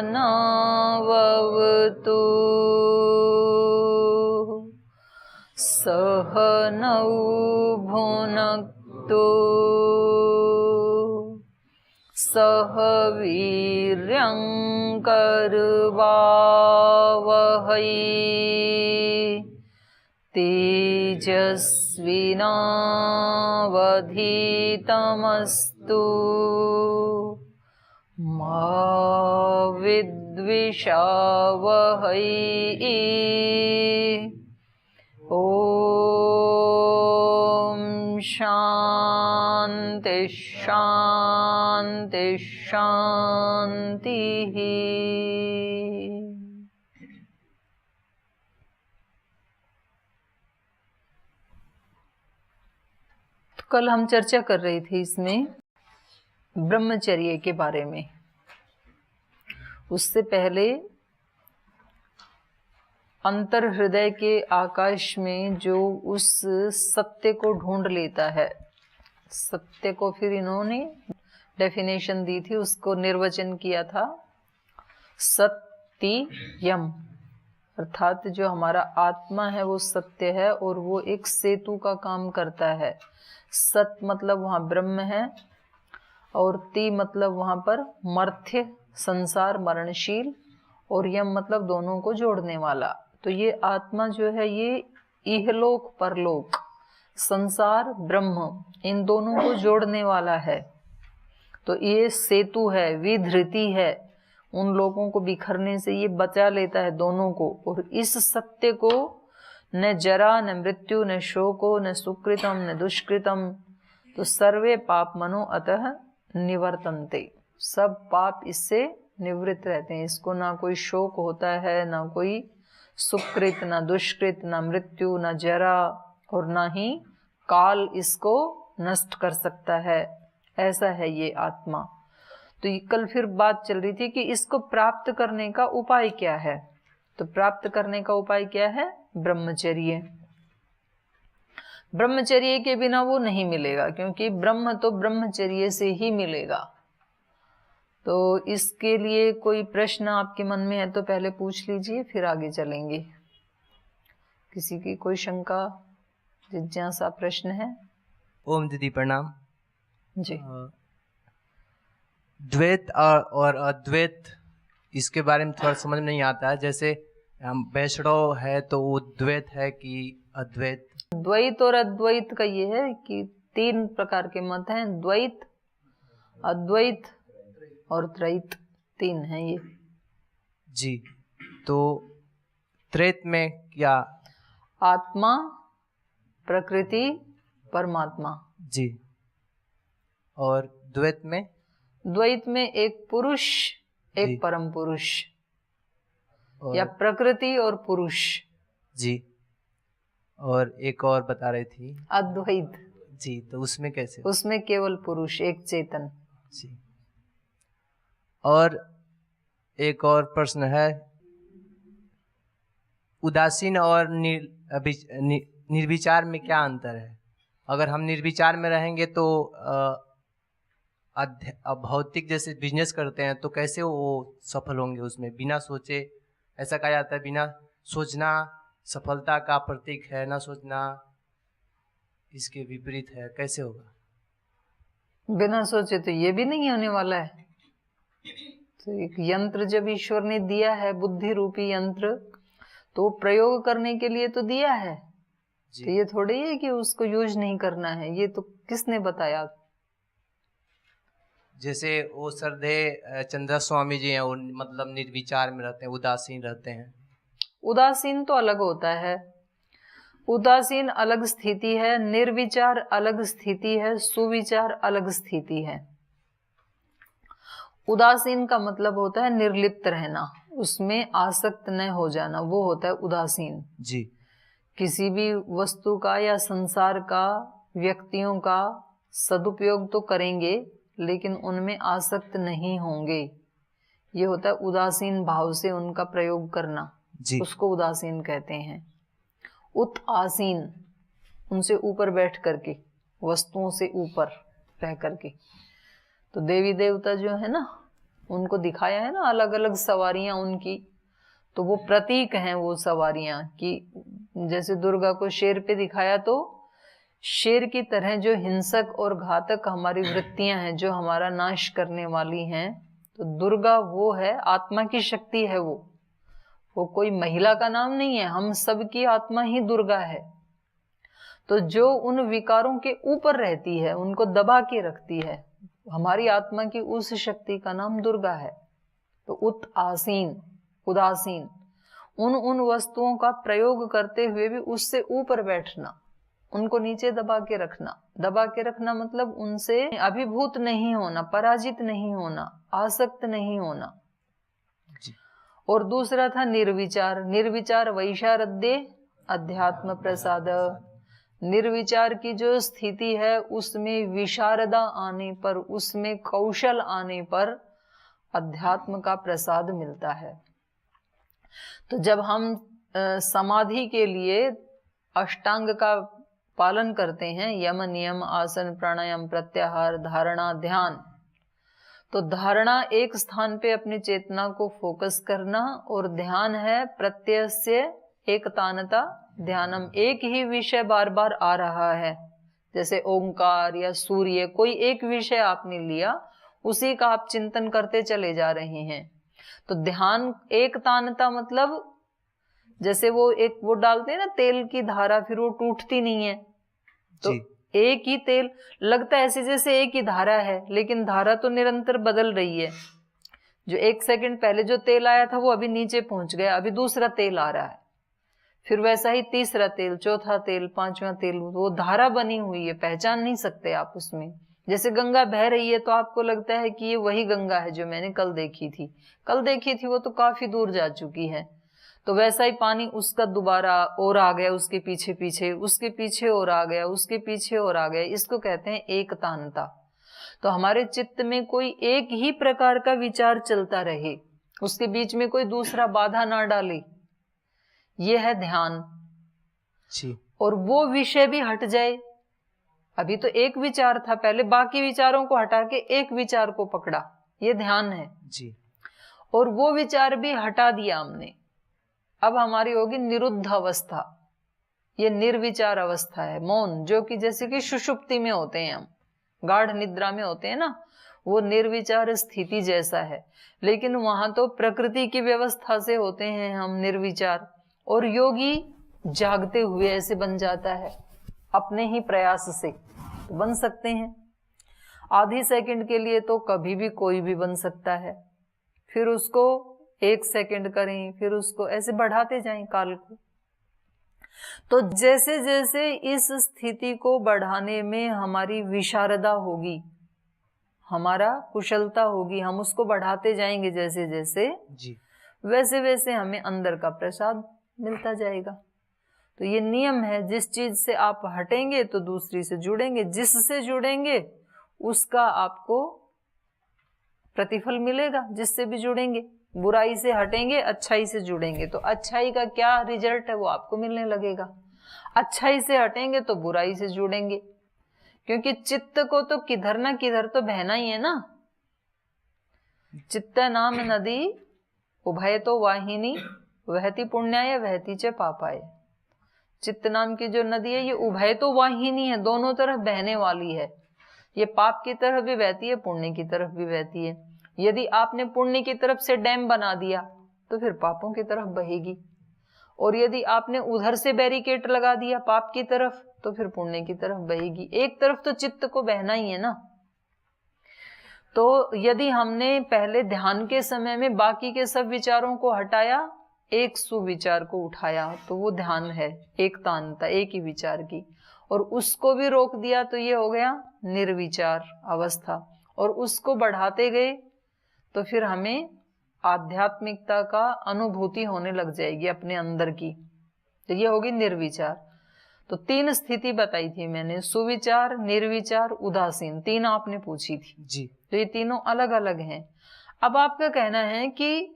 सहनाववतु सहनौ भुनक्तु सह वीर्यं करवावहै तेजस्विनावधीतमस्तु मा विद्विषावहै। ॐ शान्ति शान्ति शान्तिः। कल हम चर्चा कर रहे थे इसमें ब्रह्मचर्य के बारे में। उससे पहले अंतर हृदय के आकाश में जो उस सत्य को ढूंढ लेता है, सत्य को फिर इन्होंने डेफिनेशन दी थी, उसको निर्वचन किया था सत्यम, अर्थात जो हमारा आत्मा है वो सत्य है और वो एक सेतु का काम करता है। सत मतलब वहाँ ब्रह्म है और ति मतलब वहाँ पर मर्त्य संसार मरणशील और यम मतलब दोनों को जोड़ने वाला। तो ये आत्मा जो है ये इहलोक परलोक संसार ब्रह्म इन दोनों को जोड़ने वाला है। तो ये सेतु है, विधृति है, उन लोगों को बिखरने से ये बचा लेता है दोनों को। और इस सत्य को न जरा न मृत्यु न शोको न सुकृतम न दुष्कृतम तो सर्वे पाप मनो अतः निवर्तन्ते, सब पाप इससे निवृत्त रहते हैं। इसको ना कोई शोक होता है, ना कोई सुकृत, ना दुष्कृत, ना मृत्यु, ना जरा और ना ही काल इसको नष्ट कर सकता है। ऐसा है ये आत्मा। तो ये कल फिर बात चल रही थी कि इसको प्राप्त करने का उपाय क्या है। तो प्राप्त करने का उपाय क्या है? ब्रह्मचर्य। ब्रह्मचर्य के बिना वो नहीं मिलेगा, क्योंकि ब्रह्म तो ब्रह्मचर्य से ही मिलेगा। तो इसके लिए कोई प्रश्न आपके मन में है तो पहले पूछ लीजिए, फिर आगे चलेंगे। किसी की कोई शंका जिज्ञासा प्रश्न है? ओम दीदी प्रणाम जी। द्वैत और अद्वैत इसके बारे में थोड़ा समझ नहीं आता है। जैसे हम वैष्णव है तो वो द्वैत है कि अद्वैत? द्वैत और अद्वैत का ये है कि तीन प्रकार के मत हैं, द्वैत, अद्वैत और त्रैत, तीन हैं ये। जी। तो त्रैत में क्या? आत्मा, प्रकृति, परमात्मा। जी। और द्वैत में? द्वैत में एक पुरुष एक परम पुरुष, या प्रकृति और पुरुष। जी। और एक और बता रही थी अद्वैत। जी। तो उसमें कैसे? उसमें केवल पुरुष एक चेतन। जी। और एक और प्रश्न है, उदासीन और निर्विचार में क्या अंतर है? अगर हम निर्विचार में रहेंगे तो भौतिक जैसे बिजनेस करते हैं तो कैसे वो सफल होंगे उसमें? बिना सोचे, ऐसा कहा जाता है बिना सोचना सफलता का प्रतीक है, ना सोचना इसके विपरीत है, कैसे होगा? बिना सोचे तो ये भी नहीं होने वाला है। तो एक यंत्र जब ईश्वर ने दिया है, बुद्धि रूपी यंत्र, तो प्रयोग करने के लिए तो दिया है। तो ये थोड़ी है कि उसको यूज नहीं करना है। ये तो किसने बताया? जैसे वो श्रद्धेय चंद्र स्वामी जी हैं, वो मतलब निर्विचार में रहते हैं, उदासीन रहते हैं। उदासीन तो अलग होता है, उदासीन अलग स्थिति है, निर्विचार अलग स्थिति है, सुविचार अलग स्थिति है। उदासीन का मतलब होता है निर्लिप्त रहना, उसमें आसक्त न हो जाना, वो होता है उदासीन। जी। किसी भी वस्तु का या संसार का, व्यक्तियों का सदुपयोग तो करेंगे लेकिन उनमें आसक्त नहीं होंगे। ये होता है उदासीन भाव से उनका प्रयोग करना, उसको उदासीन कहते हैं। उत आसीन, उनसे ऊपर बैठ करके, वस्तुओं से ऊपर रह करके। तो देवी देवता जो है ना, उनको दिखाया है ना अलग अलग सवारियां उनकी, तो वो प्रतीक हैं वो सवारियां कि जैसे दुर्गा को शेर पे दिखाया तो शेर की तरह जो हिंसक और घातक हमारी वृत्तियां हैं जो हमारा नाश करने वाली हैं, तो दुर्गा वो है, आत्मा की शक्ति है वो कोई महिला का नाम नहीं है, हम सबकी आत्मा ही दुर्गा है। तो जो उन विकारों के ऊपर रहती है, उनको दबा के रखती है, हमारी आत्मा की उस शक्ति का नाम दुर्गा है। तो उदासीन उन वस्तुओं का प्रयोग करते हुए भी उससे ऊपर बैठना, उनको नीचे दबा के रखना मतलब उनसे अभिभूत नहीं होना, पराजित नहीं होना, आसक्त नहीं होना। और दूसरा था निर्विचार वैशारद्य अध्यात्म प्रसाद। निर्विचार की जो स्थिति है उसमें विशारदा आने पर, उसमें कौशल आने पर अध्यात्म का प्रसाद मिलता है। तो जब हम समाधि के लिए अष्टांग का पालन करते हैं, यम नियम आसन प्राणायाम प्रत्याहार धारणा ध्यान, तो धारणा एक स्थान पे अपनी चेतना को फोकस करना, और ध्यान है प्रत्यस्य एकतानता ध्यानम, एक ही विषय बार बार आ रहा है, जैसे ओंकार या सूर्य, कोई एक विषय आपने लिया, उसी का आप चिंतन करते चले जा रहे हैं। तो ध्यान एकतानता मतलब जैसे वो डालते हैं ना तेल की धारा, फिर वो टूटती नहीं है, तो एक ही तेल लगता है ऐसे जैसे एक ही धारा है, लेकिन धारा तो निरंतर बदल रही है। जो 1 सेकंड पहले जो तेल आया था वो अभी नीचे पहुंच गया, अभी दूसरा तेल आ रहा है, फिर वैसा ही तीसरा तेल, चौथा तेल, 5वां तेल, वो धारा बनी हुई है, पहचान नहीं सकते आप उसमें। जैसे गंगा बह रही है तो आपको लगता है कि ये वही गंगा है जो मैंने कल देखी थी, वो तो काफी दूर जा चुकी है। तो वैसा ही पानी उसका दोबारा और आ गया, उसके पीछे पीछे, उसके पीछे और आ गया, उसके पीछे और आ गया, इसको कहते हैं एकतानता। तो हमारे चित्त में कोई एक ही प्रकार का विचार चलता रहे, उसके बीच में कोई दूसरा बाधा ना डाले, ये है ध्यान। और वो विषय भी हट जाए, अभी तो एक विचार था, पहले बाकी विचारों को हटा के एक विचार को पकड़ा, ये ध्यान है जी। और वो विचार भी हटा दिया हमने, अब हमारी होगी निरुद्ध अवस्था, ये निर्विचार अवस्था है, मौन, जो कि जैसे कि सुषुप्ति में होते हैं हम, गाढ़ निद्रा में होते हैं ना, वो निर्विचार स्थिति जैसा है। लेकिन वहां तो प्रकृति की व्यवस्था से होते हैं हम निर्विचार, और योगी जागते हुए ऐसे बन जाता है, अपने ही प्रयास से तो बन सकते हैं। आधी सेकंड के लिए तो कभी भी कोई भी बन सकता है, फिर उसको 1 सेकंड करें, फिर उसको ऐसे बढ़ाते जाएं काल को। तो जैसे जैसे इस स्थिति को बढ़ाने में हमारी विशारदा होगी, हमारा कुशलता होगी, हम उसको बढ़ाते जाएंगे जैसे जैसे जी, वैसे वैसे हमें अंदर का प्रसाद मिलता जाएगा। तो ये नियम है, जिस चीज से आप हटेंगे तो दूसरी से जुड़ेंगे, जिससे जुड़ेंगे उसका आपको प्रतिफल मिलेगा, जिससे भी जुड़ेंगे। बुराई से हटेंगे, अच्छाई से जुड़ेंगे तो अच्छाई का क्या रिजल्ट है वो आपको मिलने लगेगा। अच्छाई से हटेंगे तो बुराई से जुड़ेंगे, क्योंकि चित्त को तो किधर ना किधर तो बहना ही है ना। चित्त नाम नदी उभय तो वाहिनी, वहती पुण्याय वहती च पापाय। चित्त नाम की जो नदी है ये उभय तो वाहिनी है, दोनों तरफ बहने वाली है। ये पाप की तरफ भी बहती है, पुण्य की तरफ भी बहती है। यदि आपने पुण्य की तरफ से डैम बना दिया तो फिर पापों की तरफ बहेगी, और यदि आपने उधर से बैरिकेड लगा दिया पाप की तरफ तो फिर पुण्य की तरफ बहेगी। एक तरफ तो चित्त को बहना ही है ना। तो यदि हमने पहले ध्यान के समय में बाकी के सब विचारों को हटाया, एक सुविचार को उठाया, तो वो ध्यान है, एकतानता, एक ही विचार की, और उसको भी रोक दिया तो ये हो गया निर्विचार अवस्था। और उसको बढ़ाते गए तो फिर हमें आध्यात्मिकता का अनुभूति होने लग जाएगी अपने अंदर की, तो ये होगी निर्विचार। तो 3 स्थिति बताई थी मैंने, सुविचार, निर्विचार, उदासीन, 3 आपने पूछी थी जी। तो ये तीनों अलग अलग हैं। अब आपका कहना है कि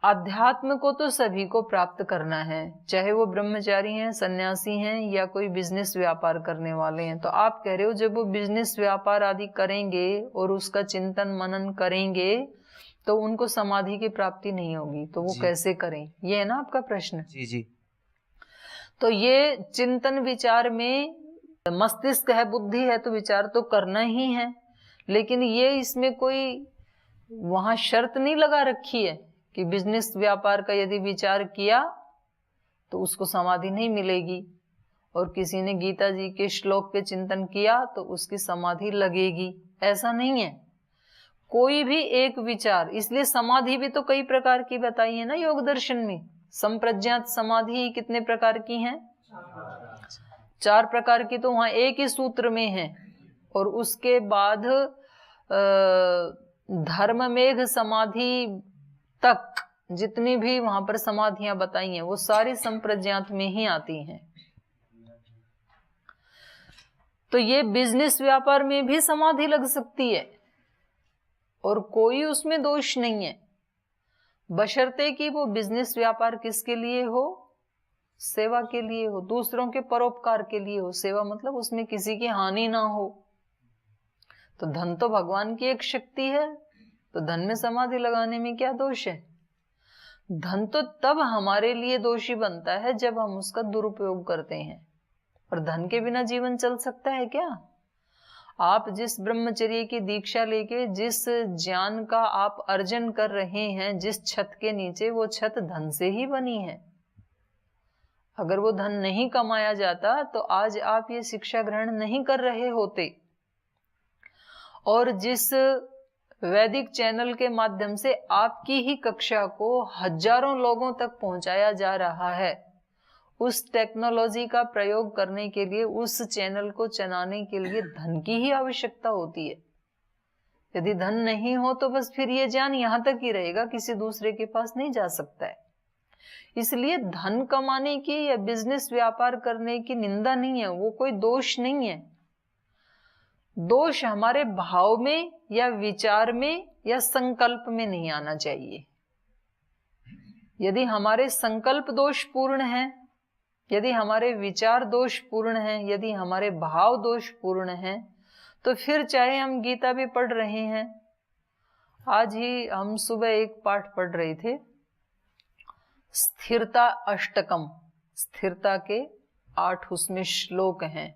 अध्यात्म को तो सभी को प्राप्त करना है, चाहे वो ब्रह्मचारी हैं, सन्यासी हैं या कोई बिजनेस व्यापार करने वाले हैं। तो आप कह रहे हो जब वो बिजनेस व्यापार आदि करेंगे और उसका चिंतन मनन करेंगे तो उनको समाधि की प्राप्ति नहीं होगी, तो वो कैसे करें, ये है ना आपका प्रश्न। जी जी। तो ये चिंतन विचार में मस्तिष्क है, बुद्धि है, तो विचार तो करना ही है, लेकिन ये इसमें कोई वहां शर्त नहीं लगा रखी है कि बिजनेस व्यापार का यदि विचार किया तो उसको समाधि नहीं मिलेगी, और किसी ने गीता जी के श्लोक पे चिंतन किया तो उसकी समाधि लगेगी, ऐसा नहीं है। कोई भी एक विचार, इसलिए समाधि भी तो कई प्रकार की बताई है ना योग दर्शन में। संप्रज्ञात समाधि कितने प्रकार की हैं? 4 प्रकार की तो वहां एक ही सूत्र में है। और उसके बाद धर्ममेघ समाधि तक जितनी भी वहां पर समाधियां बताई हैं वो सारी संप्रज्ञात में ही आती हैं। तो ये बिजनेस व्यापार में भी समाधि लग सकती है और कोई उसमें दोष नहीं है, बशर्ते कि वो बिजनेस व्यापार किसके लिए हो? सेवा के लिए हो, दूसरों के परोपकार के लिए हो। सेवा मतलब उसमें किसी की हानि ना हो। तो धन तो भगवान की एक शक्ति है, तो धन में समाधि लगाने में क्या दोष है? धन तो तब हमारे लिए दोषी बनता है जब हम उसका दुरुपयोग करते हैं, और धन के बिना जीवन चल सकता है क्या? आप जिस ब्रह्मचर्य की दीक्षा लेके जिस ज्ञान का आप अर्जन कर रहे हैं जिस छत के नीचे, वो छत धन से ही बनी है। अगर वो धन नहीं कमाया जाता तो आज आप ये शिक्षा ग्रहण नहीं कर रहे होते। और जिस वैदिक चैनल के माध्यम से आपकी ही कक्षा को हजारों लोगों तक पहुंचाया जा रहा है, उस टेक्नोलॉजी का प्रयोग करने के लिए, उस चैनल को चलाने के लिए धन की ही आवश्यकता होती है। यदि धन नहीं हो तो बस फिर ये ज्ञान यहां तक ही रहेगा, किसी दूसरे के पास नहीं जा सकता है। इसलिए धन कमाने की या बिजनेस व्यापार करने की निंदा नहीं है, वो कोई दोष नहीं है। दोष हमारे भाव में या विचार में या संकल्प में नहीं आना चाहिए। यदि हमारे संकल्प दोष पूर्ण है, यदि हमारे विचार दोष पूर्ण हैं, यदि हमारे भाव दोष पूर्ण हैं, तो फिर चाहे हम गीता भी पढ़ रहे हैं। आज ही हम सुबह एक पाठ पढ़ रहे थे, स्थिरता अष्टकम, स्थिरता के 8 उसमें श्लोक हैं।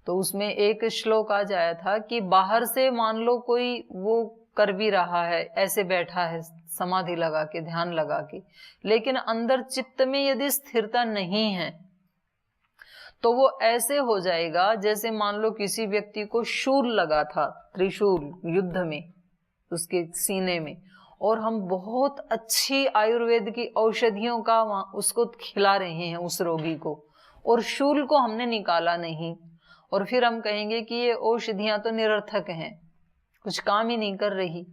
तो उसमें एक श्लोक आ जाया था कि बाहर से मान लो कोई वो कर भी रहा है, ऐसे बैठा है समाधि लगा के, ध्यान लगा के, लेकिन अंदर चित्त में यदि स्थिरता नहीं है तो वो ऐसे हो जाएगा जैसे मान लो किसी व्यक्ति को शूल लगा था, त्रिशूल युद्ध में उसके सीने में, और हम बहुत अच्छी आयुर्वेद की औषधियों का उसको खिला रहे हैं उस रोगी को, और शूल को हमने निकाला नहीं, और फिर हम कहेंगे कि ये औषधियां तो निरर्थक हैं, कुछ काम ही नहीं कर रही।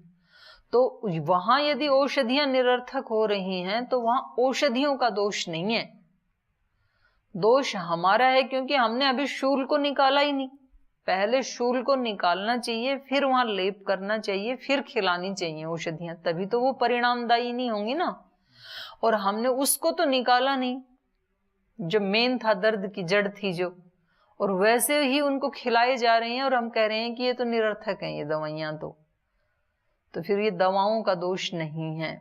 तो वहां यदि औषधियां निरर्थक हो रही हैं तो वहां औषधियों का दोष नहीं है, दोष हमारा है, क्योंकि हमने अभी शूल को निकाला ही नहीं। पहले शूल को निकालना चाहिए, फिर वहां लेप करना चाहिए, फिर खिलानी चाहिए औषधियां, तभी तो वो परिणामदायी नहीं होंगी ना। और हमने उसको तो निकाला नहीं जो मेन था, दर्द की जड़ थी जो, और वैसे ही उनको खिलाए जा रहे हैं और हम कह रहे हैं कि ये तो निरर्थक हैं ये दवाइयां। तो फिर ये दवाओं का दोष नहीं है।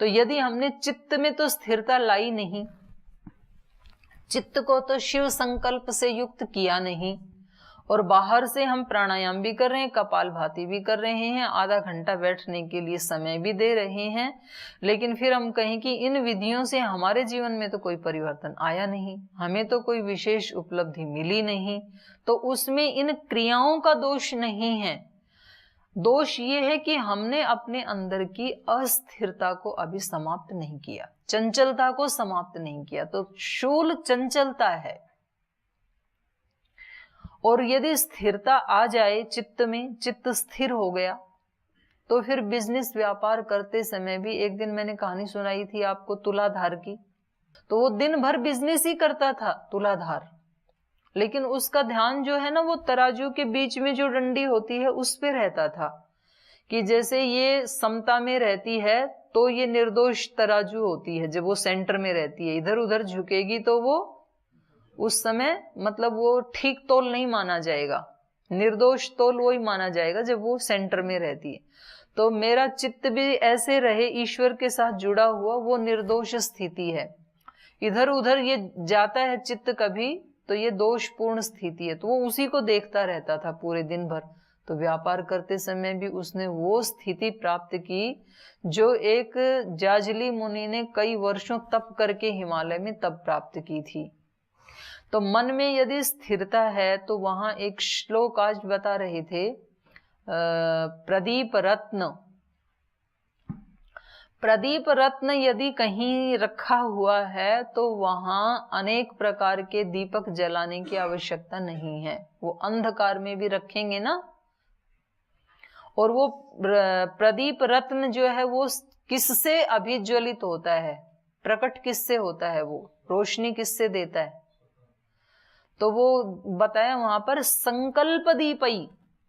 तो यदि हमने चित्त में तो स्थिरता लाई नहीं, चित्त को तो शिव संकल्प से युक्त किया नहीं, और बाहर से हम प्राणायाम भी कर रहे हैं, कपालभाति भी कर रहे हैं, आधा घंटा बैठने के लिए समय भी दे रहे हैं, लेकिन फिर हम कहें कि इन विधियों से हमारे जीवन में तो कोई परिवर्तन आया नहीं, हमें तो कोई विशेष उपलब्धि मिली नहीं, तो उसमें इन क्रियाओं का दोष नहीं है। दोष ये है कि हमने अपने अंदर की अस्थिरता को अभी समाप्त नहीं किया, चंचलता को समाप्त नहीं किया। तो शूल चंचलता है, और यदि स्थिरता आ जाए चित्त में, चित्त स्थिर हो गया, तो फिर बिजनेस व्यापार करते समय भी, एक दिन मैंने कहानी सुनाई थी आपको तुलाधार की, तो वो दिन भर बिजनेस ही करता था तुलाधार, लेकिन उसका ध्यान जो है ना वो तराजू के बीच में जो डंडी होती है उस पे रहता था, कि जैसे ये समता में रहती है तो ये निर्दोष तराजू होती है। जब वो सेंटर में रहती है, इधर उधर झुकेगी तो वो उस समय मतलब वो ठीक तोल नहीं माना जाएगा। निर्दोष तोल वो ही माना जाएगा जब वो सेंटर में रहती है। तो मेरा चित्त भी ऐसे रहे ईश्वर के साथ जुड़ा हुआ, वो निर्दोष स्थिति है। इधर उधर ये जाता है चित्त कभी, तो ये दोषपूर्ण स्थिति है। तो वो उसी को देखता रहता था पूरे दिन भर। तो व्यापार करते समय भी उसने वो स्थिति प्राप्त की जो एक जाजली मुनि ने कई वर्षों तप करके हिमालय में तप प्राप्त की थी। तो मन में यदि स्थिरता है तो वहां एक श्लोक आज बता रहे थे, प्रदीप रत्न, प्रदीप रत्न यदि कहीं रखा हुआ है तो वहां अनेक प्रकार के दीपक जलाने की आवश्यकता नहीं है। वो अंधकार में भी रखेंगे ना। और वो प्रदीप रत्न जो है वो किससे अभिज्वलित होता है, प्रकट किससे होता है, वो रोशनी किससे देता है? तो वो बताया वहां पर संकल्प दीपई,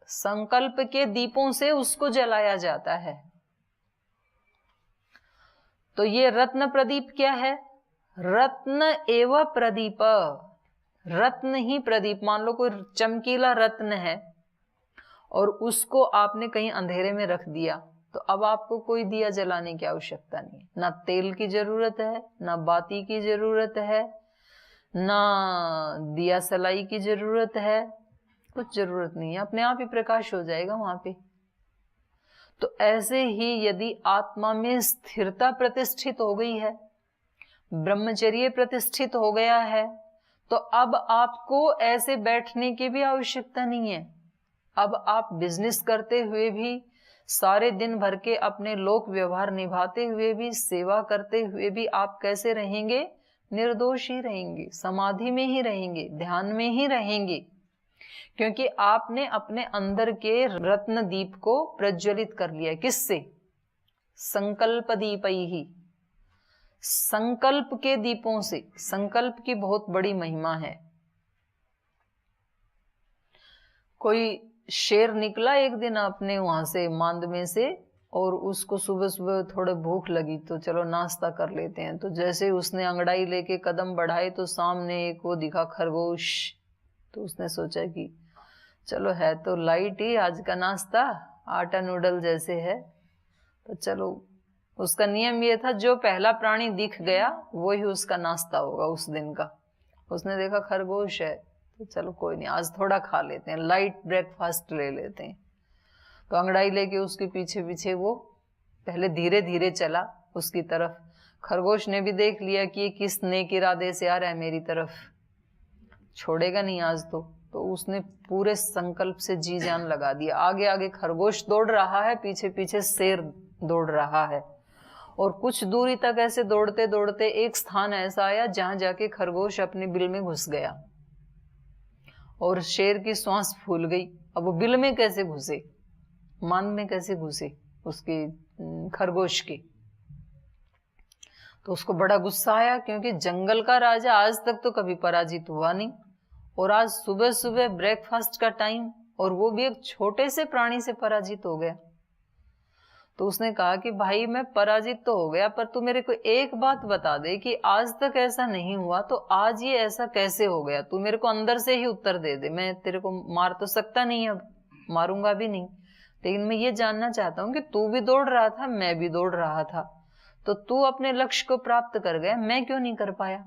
संकल्प के दीपों से उसको जलाया जाता है। तो ये रत्न प्रदीप क्या है? रत्न एवं प्रदीप, रत्न ही प्रदीप। मान लो कोई चमकीला रत्न है और उसको आपने कहीं अंधेरे में रख दिया, तो अब आपको कोई दिया जलाने की आवश्यकता नहीं है। ना तेल की जरूरत है, ना बाती की जरूरत है, ना दिया सलाई की जरूरत है, कुछ जरूरत नहीं है, अपने आप ही प्रकाश हो जाएगा वहां पे। तो ऐसे ही यदि आत्मा में स्थिरता प्रतिष्ठित हो गई है, ब्रह्मचर्य प्रतिष्ठित हो गया है, तो अब आपको ऐसे बैठने की भी आवश्यकता नहीं है। अब आप बिजनेस करते हुए भी, सारे दिन भर के अपने लोक व्यवहार निभाते हुए भी, सेवा करते हुए भी आप कैसे रहेंगे? निर्दोष ही रहेंगे, समाधि में ही रहेंगे, ध्यान में ही रहेंगे। क्योंकि आपने अपने अंदर के रत्न दीप को प्रज्वलित कर लिया। किससे? संकल्प दीपई ही, संकल्प के दीपों से। संकल्प की बहुत बड़ी महिमा है। कोई शेर निकला एक दिन अपने वहां से मांद में से, और उसको सुबह सुबह थोड़ा भूख लगी तो चलो नाश्ता कर लेते हैं। तो जैसे उसने अंगड़ाई लेके कदम बढ़ाए तो सामने एक वो दिखा खरगोश। तो उसने सोचा कि चलो है तो लाइट ही आज का नाश्ता, आटा नूडल जैसे है, तो चलो। उसका नियम ये था जो पहला प्राणी दिख गया वो ही उसका नाश्ता होगा उस दिन का। उसने देखा खरगोश है तो चलो कोई नहीं, आज थोड़ा खा लेते हैं, लाइट ब्रेकफास्ट ले लेते हैं। तो अंगड़ाई लेके उसके पीछे पीछे वो पहले धीरे धीरे चला उसकी तरफ। खरगोश ने भी देख लिया कि ये किस नेक इरादे से आ रहा है मेरी तरफ, छोड़ेगा नहीं आज तो उसने पूरे संकल्प से जी जान लगा दिया। आगे आगे खरगोश दौड़ रहा है, पीछे पीछे शेर दौड़ रहा है। और कुछ दूरी तक ऐसे दौड़ते दौड़ते एक स्थान ऐसा आया जहां जाके खरगोश अपने बिल में घुस गया और शेर की सांस फूल गई। अब वो बिल में कैसे घुसे, मान में कैसे घुसे उसके खरगोश के? तो उसको बड़ा गुस्सा आया, क्योंकि जंगल का राजा आज तक तो कभी पराजित हुआ नहीं, और आज सुबह सुबह ब्रेकफास्ट का टाइम, और वो भी एक छोटे से प्राणी से पराजित हो गया। तो उसने कहा कि भाई मैं पराजित तो हो गया, पर तू मेरे को एक बात बता दे कि आज तक ऐसा नहीं हुआ तो आज ये ऐसा कैसे हो गया? तू मेरे को अंदर से ही उत्तर दे दे। मैं तेरे को मार तो सकता नहीं, अब मारूंगा भी नहीं, लेकिन मैं ये जानना चाहता हूं कि तू भी दौड़ रहा था, मैं भी दौड़ रहा था, तो तू अपने लक्ष्य को प्राप्त कर गया, मैं क्यों नहीं कर पाया?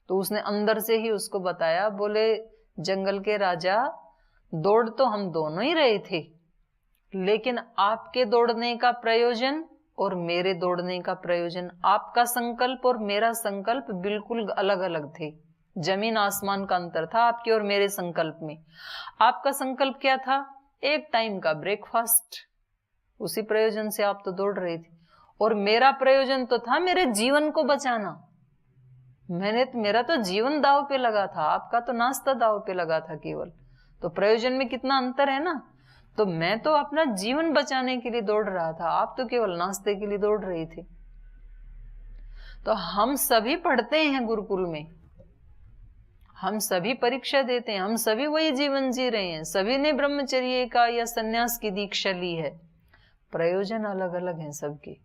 तो उसने अंदर से ही उसको बताया। बोले जंगल के राजा, दौड़ तो हम दोनों ही रहे थे, लेकिन आपके दौड़ने का प्रयोजन और मेरे दौड़ने का प्रयोजन, आपका संकल्प और मेरा संकल्प बिल्कुल अलग अलग थे। जमीन आसमान का अंतर था आपके और मेरे संकल्प में। आपका संकल्प क्या था? एक टाइम का ब्रेकफास्ट, उसी प्रयोजन से आप तो दौड़ रहे थे। और मेरा प्रयोजन तो था मेरे जीवन को बचाना। मेरा तो जीवन दाव पे लगा था, आपका तो नाश्ता दाव पे लगा था केवल। तो प्रयोजन में कितना अंतर है ना। तो मैं तो अपना जीवन बचाने के लिए दौड़ रहा था, आप तो केवल नाश्ते के लिए दौड़ रहे थे। तो हम सभी पढ़ते हैं गुरुकुल में, हम सभी परीक्षा देते हैं, हम सभी वही जीवन जी रहे हैं, सभी ने ब्रह्मचर्य का या सन्यास की दीक्षा ली है। प्रयोजन अलग अलग हैं सबके,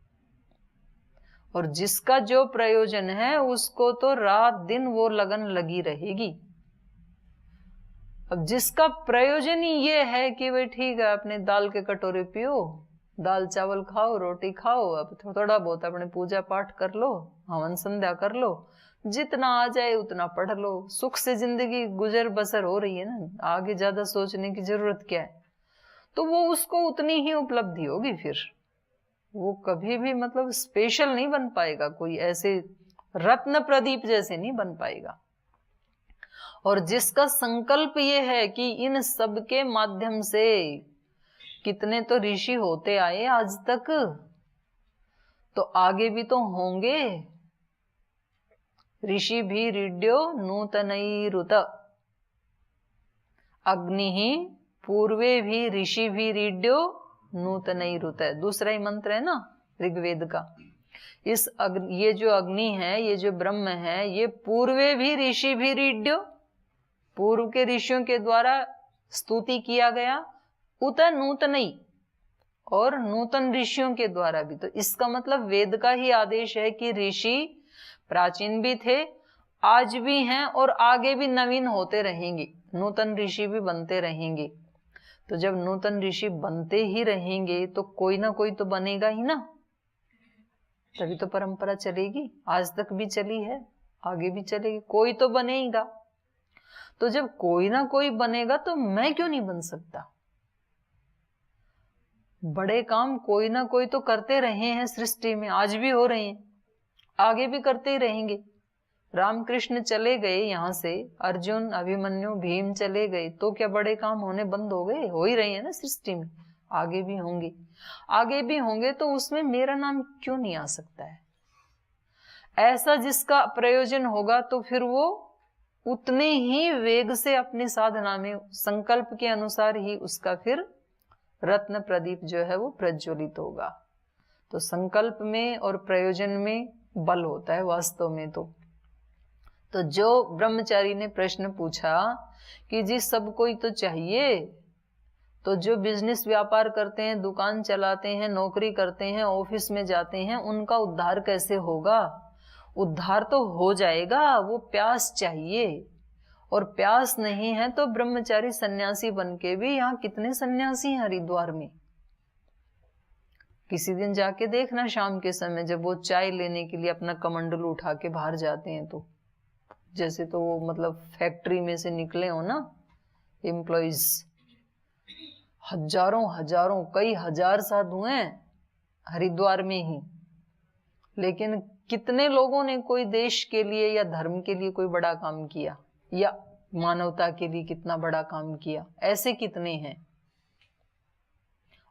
और जिसका जो प्रयोजन है उसको तो रात दिन वो लगन लगी रहेगी। अब जिसका प्रयोजन ही ये है कि भाई ठीक है अपने दाल के कटोरे पियो, दाल चावल खाओ, रोटी खाओ, अब थोड़ा बहुत अपने पूजा पाठ कर लो, हवन संध्या कर लो, जितना आ जाए उतना पढ़ लो, सुख से जिंदगी गुजर बसर हो रही है ना, आगे ज्यादा सोचने की जरूरत क्या है। तो वो उसको उतनी ही उपलब्धि होगी, फिर वो कभी भी मतलब स्पेशल नहीं बन पाएगा, कोई ऐसे रत्न प्रदीप जैसे नहीं बन पाएगा। और जिसका संकल्प ये है कि इन सब के माध्यम से, कितने तो ऋषि होते आए आज तक, तो आगे भी तो होंगे। ऋषि भी रीड्यो नूतनैरुत, अग्नि ही पूर्वे भी ऋषि भी रीड्यो नूतनैरुत है, दूसरा ही मंत्र है ना ऋग्वेद का। इस ये जो अग्नि है, ये जो ब्रह्म है, ये पूर्वे भी ऋषि भी रीड्यो, पूर्व के ऋषियों के द्वारा स्तुति किया गया, उत नूतनई, और नूतन ऋषियों के द्वारा भी। तो इसका मतलब वेद का ही आदेश है कि ऋषि प्राचीन भी थे, आज भी हैं, और आगे भी नवीन होते रहेंगे, नूतन ऋषि भी बनते रहेंगे। तो जब नूतन ऋषि बनते ही रहेंगे तो कोई ना कोई तो बनेगा ही ना, तभी तो परंपरा चलेगी। आज तक भी चली है, आगे भी चलेगी, कोई तो बनेगा। तो जब कोई ना कोई बनेगा तो मैं क्यों नहीं बन सकता? बड़े काम कोई ना कोई तो करते रहे हैं सृष्टि में, आज भी हो रहे हैं, आगे भी करते ही रहेंगे। रामकृष्ण चले गए यहाँ से, अर्जुन, अभिमन्यु, भीम चले गए, तो क्या बड़े काम होने बंद हो गए? हो ही रहे हैं ना सृष्टि में, आगे भी होंगे, आगे भी होंगे। तो उसमें मेरा नाम क्यों नहीं आ सकता है? ऐसा जिसका प्रयोजन होगा तो फिर वो उतने ही वेग से अपनी साधना में संकल्प के अनुसार ही उसका फिर रत्न प्रदीप जो है वो प्रज्वलित होगा। तो संकल्प में और प्रयोजन में बल होता है वास्तव में। तो जो ब्रह्मचारी ने प्रश्न पूछा कि जी सब कोई तो चाहिए, तो जो बिजनेस व्यापार करते हैं, दुकान चलाते हैं, नौकरी करते हैं, ऑफिस में जाते हैं, उनका उद्धार कैसे होगा? उद्धार तो हो जाएगा, वो प्यास चाहिए, और प्यास नहीं है तो ब्रह्मचारी सन्यासी बनके भी, यहाँ कितने सन्यासी हैं हरिद्वार में। किसी दिन जाके देखना शाम के समय जब वो चाय लेने के लिए अपना कमंडल उठा के बाहर जाते हैं, तो जैसे तो वो मतलब फैक्ट्री में से निकले हो ना एम्प्लॉइज, हजारों हजारों कई हजार साधु हैं हरिद्वार में ही, लेकिन कितने लोगों ने कोई देश के लिए या धर्म के लिए कोई बड़ा काम किया, या मानवता के लिए कितना बड़ा काम किया? ऐसे कितने हैं?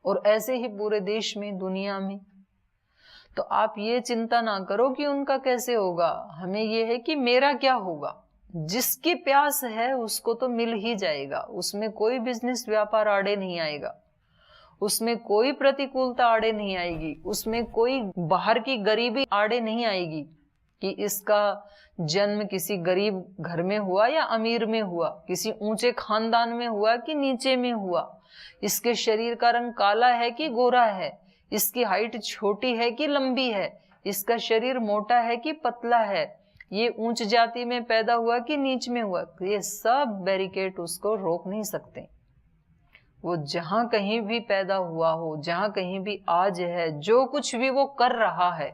और ऐसे ही पूरे देश में, दुनिया में। तो आप ये चिंता ना करो कि उनका कैसे होगा, हमें ये है कि मेरा क्या होगा। जिसकी प्यास है उसको तो मिल ही जाएगा, उसमें कोई बिजनेस व्यापार आड़े नहीं आएगा, उसमें कोई प्रतिकूलता आड़े नहीं आएगी, उसमें कोई बाहर की गरीबी आड़े नहीं आएगी कि इसका जन्म किसी गरीब घर में हुआ या अमीर में हुआ, किसी ऊंचे खानदान में हुआ कि नीचे में हुआ, इसके शरीर का रंग काला है कि गोरा है, इसकी हाइट छोटी है कि लंबी है, इसका शरीर मोटा है कि पतला है, ये ऊंच जाति में पैदा हुआ कि नीच में हुआ। ये सब बैरिकेड उसको रोक नहीं सकते। वो जहां कहीं भी पैदा हुआ हो, जहां कहीं भी आज है, जो कुछ भी वो कर रहा है,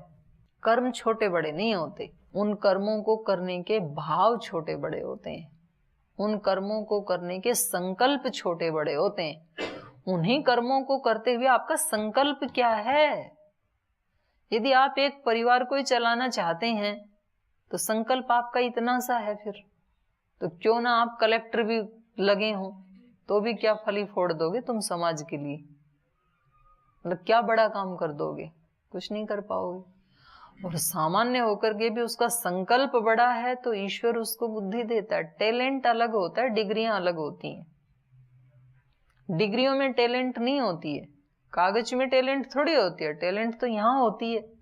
कर्म छोटे बड़े नहीं होते, उन कर्मों को करने के भाव छोटे बड़े होते हैं, उन कर्मों को करने के संकल्प छोटे बड़े होते हैं। उन्हीं कर्मों को करते हुए आपका संकल्प क्या है? यदि आप एक परिवार को ही चलाना चाहते हैं तो संकल्प आपका इतना सा है, फिर तो क्यों ना आप कलेक्टर भी लगे हो, तो भी क्या फली फोड़ दोगे तुम समाज के लिए? मतलब क्या बड़ा काम कर दोगे? कुछ नहीं कर पाओगे। और सामान्य होकर के भी उसका संकल्प बड़ा है तो ईश्वर उसको बुद्धि देता है। टैलेंट अलग होता है, डिग्रियां अलग होती हैं। डिग्रियों में टैलेंट नहीं होती है, कागज में टैलेंट थोड़ी होती है, टैलेंट तो यहां होती है।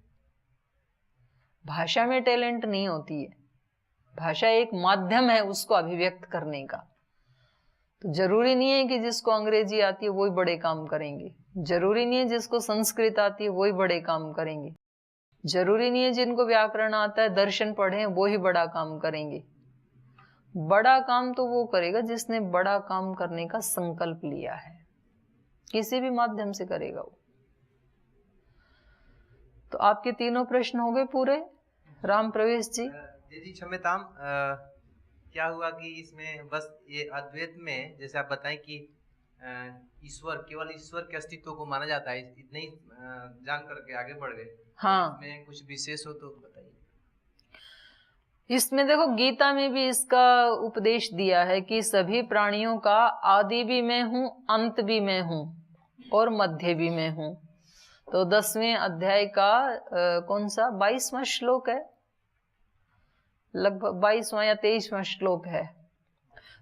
भाषा में टैलेंट नहीं होती है, भाषा एक माध्यम है उसको अभिव्यक्त करने का। तो जरूरी नहीं है कि जिसको अंग्रेजी आती है वही बड़े काम करेंगे, जरूरी नहीं है जिसको संस्कृत आती है वही बड़े काम करेंगे। जरूरी नहीं है जिनको व्याकरण आता है, दर्शन पढ़े, वो ही बड़ा काम करेंगे। बड़ा काम तो वो करेगा जिसने बड़ा काम करने का संकल्प लिया है, किसी भी माध्यम से करेगा वो। तो आपके तीनों प्रश्न हो गए पूरे। राम प्रवेश जी। दीदी क्षम्यताम, क्या हुआ कि इसमें बस ये अद्वैत में जैसे आप बताएं कि ईश्वर, केवल ईश्वर के अस्तित्व को माना जाता है, इतने ही जान करके आगे बढ़ गए। हाँ, इसमें कुछ विशेष हो तो बताइए। इसमें देखो गीता में भी इसका उपदेश दिया है कि सभी प्राणियों का आदि भी मैं हूं, अंत भी मैं हूं और मध्य भी मैं हूं। तो 10वें अध्याय का कौन सा 22वां श्लोक है, लगभग 22वां या 23वां श्लोक है।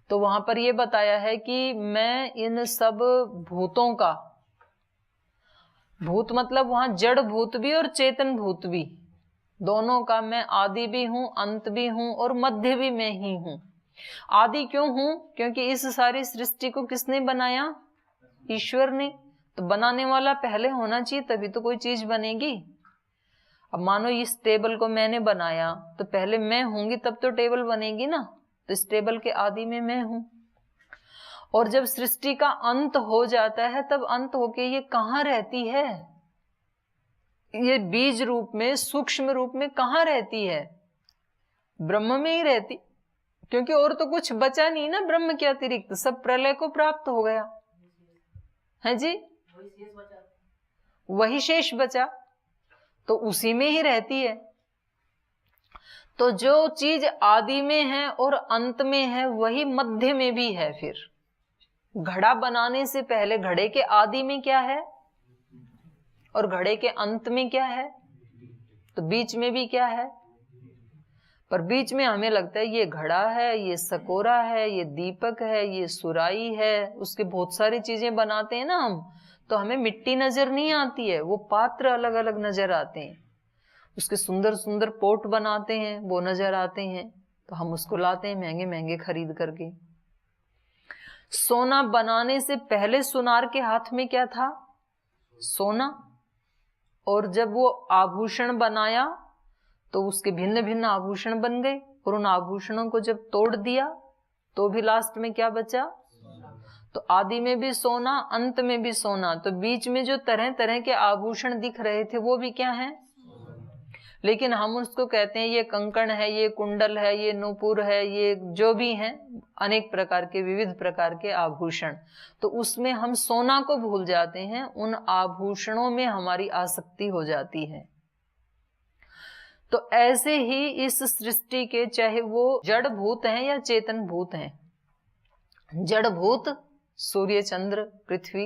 तो वहां पर यह बताया है कि मैं इन सब भूतों का, भूत मतलब वहां जड़ भूत भी और चेतन भूत भी, दोनों का मैं आदि भी हूं, अंत भी हूं और मध्य भी मैं ही हूं। आदि क्यों हूं? क्योंकि इस सारी सृष्टि को किसने बनाया? ईश्वर ने। तो बनाने वाला पहले होना चाहिए, तभी तो कोई चीज बनेगी। अब मानो इस टेबल को मैंने बनाया, तो पहले मैं होंगी तब तो टेबल बनेगी ना। तो इस टेबल के आदि में मैं हूं। और जब सृष्टि का अंत हो जाता है, तब अंत होके ये कहाँ रहती है? ये बीज रूप में, सूक्ष्म रूप में कहाँ रहती है? ब्रह्म में ही रहती, क्योंकि और तो कुछ बचा नहीं ना ब्रह्म के अतिरिक्त, सब प्रलय को प्राप्त हो गया है जी, वही शेष बचा, तो उसी में ही रहती है। तो जो चीज आदि में है और अंत में है, वही मध्य में भी है। फिर घड़ा बनाने से पहले घड़े के आदि में क्या है और घड़े के अंत में क्या है? तो बीच में भी क्या है? पर बीच में हमें लगता है ये घड़ा है, ये सकोरा है, ये दीपक है, ये सुराई है, उसके बहुत सारी चीजें बनाते हैं ना हम, तो हमें मिट्टी नजर नहीं आती है, वो पात्र अलग अलग नजर आते हैं। उसके सुंदर सुंदर पोट बनाते हैं, वो नजर आते हैं, तो हम उसको लाते हैं महंगे महंगे खरीद करके। सोना बनाने से पहले सुनार के हाथ में क्या था? सोना। और जब वो आभूषण बनाया तो उसके भिन्न भिन्न आभूषण बन गए, और उन आभूषणों को जब तोड़ दिया तो भी लास्ट में क्या बचा? तो आदि में भी सोना, अंत में भी सोना। तो बीच में जो तरह तरह के आभूषण दिख रहे थे वो भी क्या है? लेकिन हम उसको कहते हैं ये कंकण है, ये कुंडल है, ये नूपुर है, ये जो भी है, अनेक प्रकार के, विविध प्रकार के आभूषण। तो उसमें हम सोना को भूल जाते हैं, उन आभूषणों में हमारी आसक्ति हो जाती है। तो ऐसे ही इस सृष्टि के, चाहे वो जड़ भूत हैं या चेतन भूत हैं, जड़ भूत सूर्य चंद्र पृथ्वी,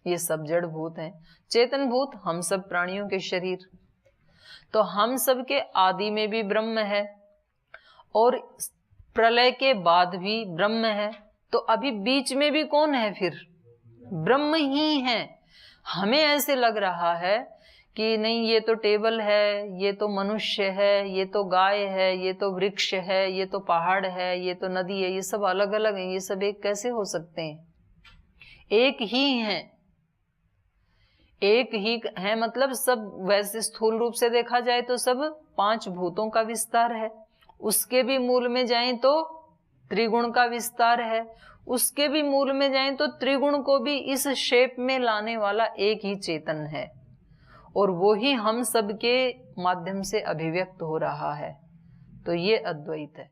ये सब जड़ भूत हैं। चेतन भूत हम सब प्राणियों के शरीर। तो हम सब के आदि में भी ब्रह्म है और प्रलय के बाद भी ब्रह्म है। तो अभी बीच में भी कौन है? फिर ब्रह्म ही है। हमें ऐसे लग रहा है कि नहीं ये तो टेबल है, ये तो मनुष्य है, ये तो गाय है, ये तो वृक्ष है, ये तो पहाड़ है, ये तो नदी है, ये सब अलग अलग है, ये सब एक कैसे हो सकते हैं? एक ही हैं, एक ही है। मतलब सब वैसे स्थूल रूप से देखा जाए तो सब 5 भूतों का विस्तार है। उसके भी मूल में जाएं तो त्रिगुण का विस्तार है। उसके भी मूल में जाएं तो त्रिगुण को भी इस शेप में लाने वाला एक ही चेतन है, और वो ही हम सबके माध्यम से अभिव्यक्त हो रहा है। तो ये अद्वैत है।